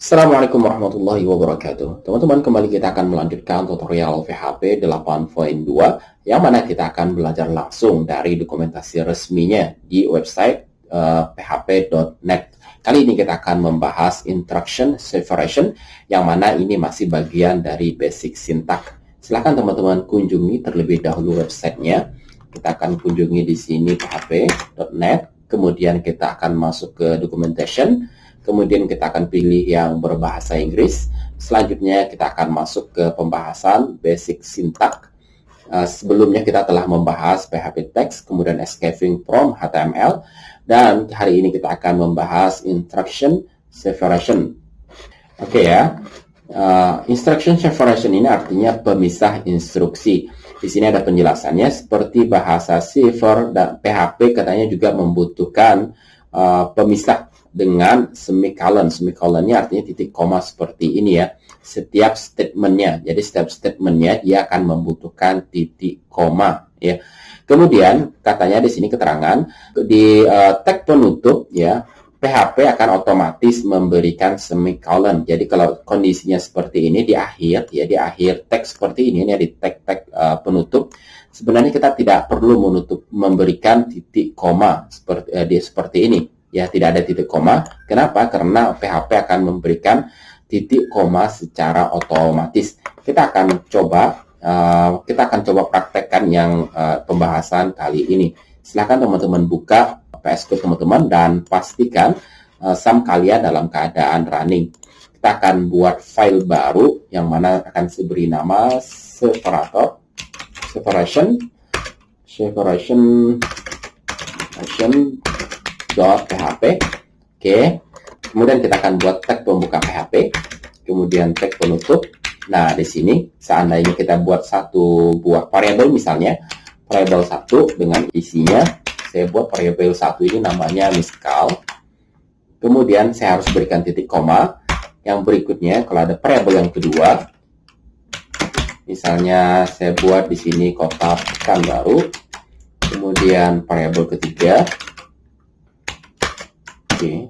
Assalamualaikum warahmatullahi wabarakatuh. Teman-teman, kembali kita akan melanjutkan tutorial PHP 8.2 yang mana kita akan belajar langsung dari dokumentasi resminya di website php.net. Kali ini kita akan membahas instruction separation yang mana ini masih bagian dari basic syntax. Silahkan teman-teman kunjungi terlebih dahulu websitenya. Kita akan kunjungi di sini php.net, kemudian kita akan masuk ke documentation. Kemudian kita akan pilih yang berbahasa Inggris. Selanjutnya kita akan masuk ke pembahasan basic syntax. Sebelumnya kita telah membahas PHP text, kemudian escaping from HTML, dan hari ini kita akan membahas instruction separation. Oke ya. Instruction separation ini artinya pemisah instruksi. Di sini ada penjelasannya seperti bahasa C# dan PHP katanya juga membutuhkan pemisah dengan semicolon. Semicolonnya artinya titik koma seperti ini ya. Setiap statementnya. Jadi setiap statementnya dia akan membutuhkan titik koma ya. Kemudian katanya di sini keterangan di tag penutup ya, PHP akan otomatis memberikan semicolon. Jadi kalau kondisinya seperti ini di akhir ya, di akhir teks seperti ini ya, di tag penutup, sebenarnya kita tidak perlu memberikan titik koma seperti ini. Ya, tidak ada titik koma. Kenapa? Karena PHP akan memberikan titik koma secara otomatis. Kita akan coba praktekkan yang pembahasan kali ini. Silahkan teman-teman buka VS Code teman-teman dan pastikan sum kalian dalam keadaan running. Kita akan buat file baru yang mana akan diberi nama separation .php. Oke. Kemudian kita akan buat tag pembuka PHP, kemudian tag penutup. Nah, di sini seandainya kita buat satu buah variabel, misalnya variabel 1 dengan isinya, saya buat variabel 1 ini namanya miscal. Kemudian saya harus berikan titik koma. Yang berikutnya kalau ada variabel yang kedua, misalnya saya buat di sini kotak baru. Kemudian variabel ketiga, oke,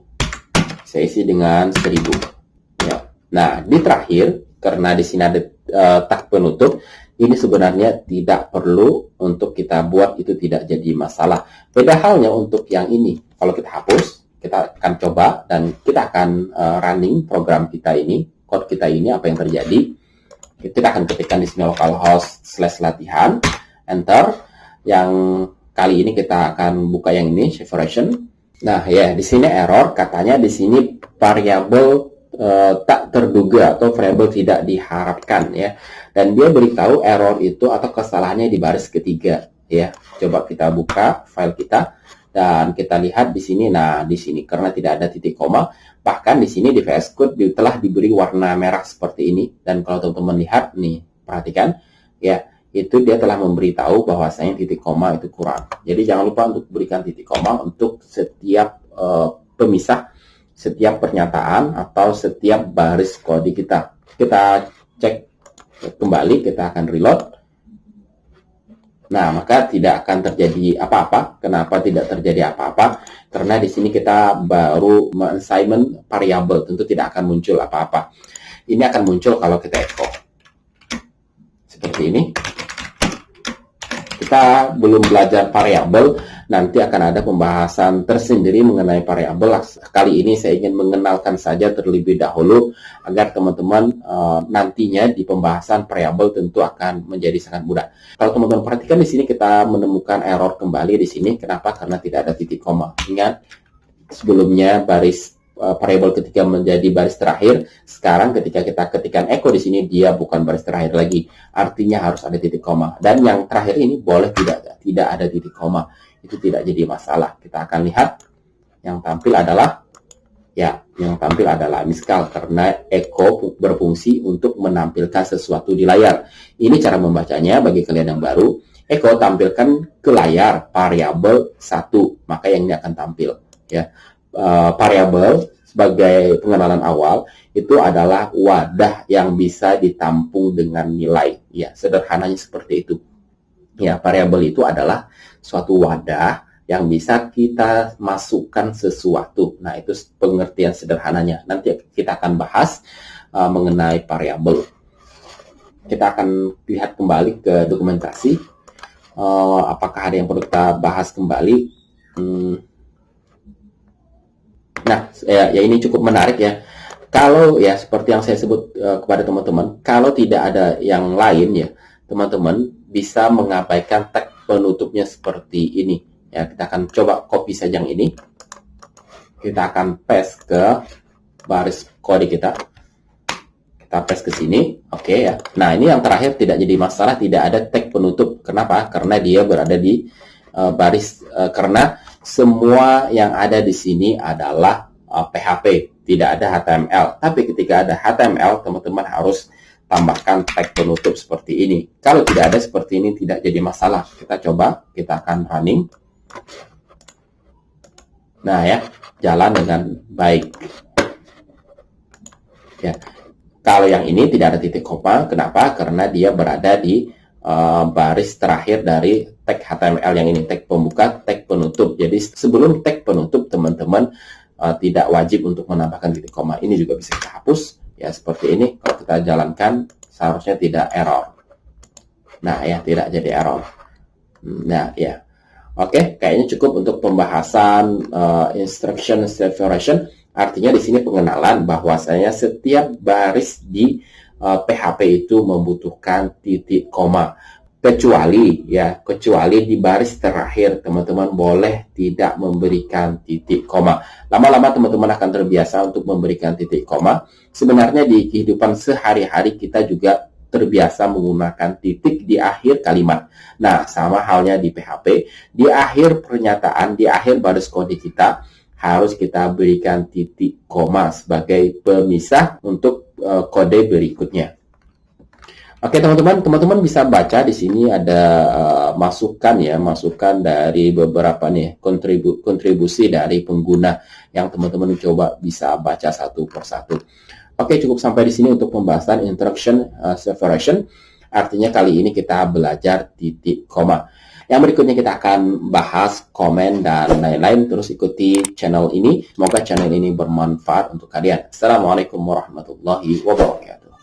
saya isi dengan 1000. Ya. Nah, di terakhir, karena di sini ada tag penutup, ini sebenarnya tidak perlu untuk kita buat, itu tidak jadi masalah. Beda halnya untuk yang ini. Kalau kita hapus, kita akan coba dan kita akan running program kita ini, code kita ini, apa yang terjadi. Kita akan ketikkan di sini localhost/latihan, enter. Yang kali ini kita akan buka yang ini, separation. Nah ya, di sini error, katanya di sini variabel tak terduga atau variabel tidak diharapkan ya. Dan dia beritahu error itu atau kesalahannya di baris ketiga ya. Coba kita buka file kita dan kita lihat di sini. Nah, di sini karena tidak ada titik koma, bahkan di sini di VS Code telah diberi warna merah seperti ini. Dan kalau teman-teman lihat nih, perhatikan ya, itu dia telah memberitahu bahwasanya titik koma itu kurang. Jadi jangan lupa untuk berikan titik koma untuk setiap pemisah, setiap pernyataan atau setiap baris kode kita. Kita cek kembali, kita akan reload. Nah, maka tidak akan terjadi apa-apa. Kenapa tidak terjadi apa-apa? Karena di sini kita baru men-assignment variabel, tentu tidak akan muncul apa-apa. Ini akan muncul kalau kita echo. Seperti ini. Kita belum belajar variabel, nanti akan ada pembahasan tersendiri mengenai variabel. Kali ini saya ingin mengenalkan saja terlebih dahulu agar teman-teman nantinya di pembahasan variabel tentu akan menjadi sangat mudah. Kalau teman-teman perhatikan di sini kita menemukan error kembali di sini. Kenapa? Karena tidak ada titik koma. Ingat sebelumnya baris variabel ketiga menjadi baris terakhir. Sekarang ketika kita ketikkan echo di sini dia bukan baris terakhir lagi. Artinya harus ada titik koma. Dan yang terakhir ini boleh tidak ada titik koma. Itu tidak jadi masalah. Kita akan lihat yang tampil adalah miscal karena echo berfungsi untuk menampilkan sesuatu di layar. Ini cara membacanya bagi kalian yang baru. Echo tampilkan ke layar variabel 1, maka yang ini akan tampil ya. Variabel sebagai pengenalan awal itu adalah wadah yang bisa ditampung dengan nilai ya, sederhananya seperti itu ya. Variabel itu adalah suatu wadah yang bisa kita masukkan sesuatu. Nah, itu pengertian sederhananya. Nanti kita akan bahas mengenai variabel. Kita akan lihat kembali ke dokumentasi. Apakah ada yang perlu kita bahas kembali? Nah, ya ini cukup menarik ya. Kalau ya seperti yang saya sebut kepada teman-teman, kalau tidak ada yang lain ya, teman-teman bisa mengabaikan tag penutupnya seperti ini. Ya, kita akan coba copy saja yang ini. Kita akan paste ke baris kode kita. Kita paste ke sini. Oke ya. Nah, ini yang terakhir tidak jadi masalah, tidak ada tag penutup. Kenapa? Karena dia berada di baris karena semua yang ada di sini adalah PHP, tidak ada HTML. Tapi ketika ada HTML, teman-teman harus tambahkan tag penutup seperti ini. Kalau tidak ada seperti ini, tidak jadi masalah. Kita coba, kita akan running. Nah ya, jalan dengan baik. Ya, kalau yang ini tidak ada titik koma, kenapa? Karena dia berada di baris terakhir dari tag HTML yang ini, tag pembuka, tag penutup. Jadi sebelum tag penutup, teman-teman tidak wajib untuk menambahkan titik koma. Ini juga bisa kita hapus. Ya, seperti ini. Kalau kita jalankan, seharusnya tidak error. Nah, ya, tidak jadi error. Nah, ya. Oke, kayaknya cukup untuk pembahasan instruction separation. Artinya di sini pengenalan bahwasanya setiap baris di PHP itu membutuhkan titik koma. Kecuali di baris terakhir teman-teman boleh tidak memberikan titik koma. Lama-lama teman-teman akan terbiasa untuk memberikan titik koma. Sebenarnya di kehidupan sehari-hari kita juga terbiasa menggunakan titik di akhir kalimat. Nah, sama halnya di PHP, di akhir pernyataan, di akhir baris kode kita harus kita berikan titik koma sebagai pemisah untuk kode berikutnya. Oke teman-teman bisa baca di sini ada masukan dari beberapa nih kontribusi dari pengguna yang teman-teman coba bisa baca satu persatu. Oke, cukup sampai di sini untuk pembahasan instruction separation. Artinya kali ini kita belajar titik koma. Yang berikutnya kita akan bahas komen dan lain-lain. Terus ikuti channel ini. Semoga channel ini bermanfaat untuk kalian. Assalamualaikum warahmatullahi wabarakatuh.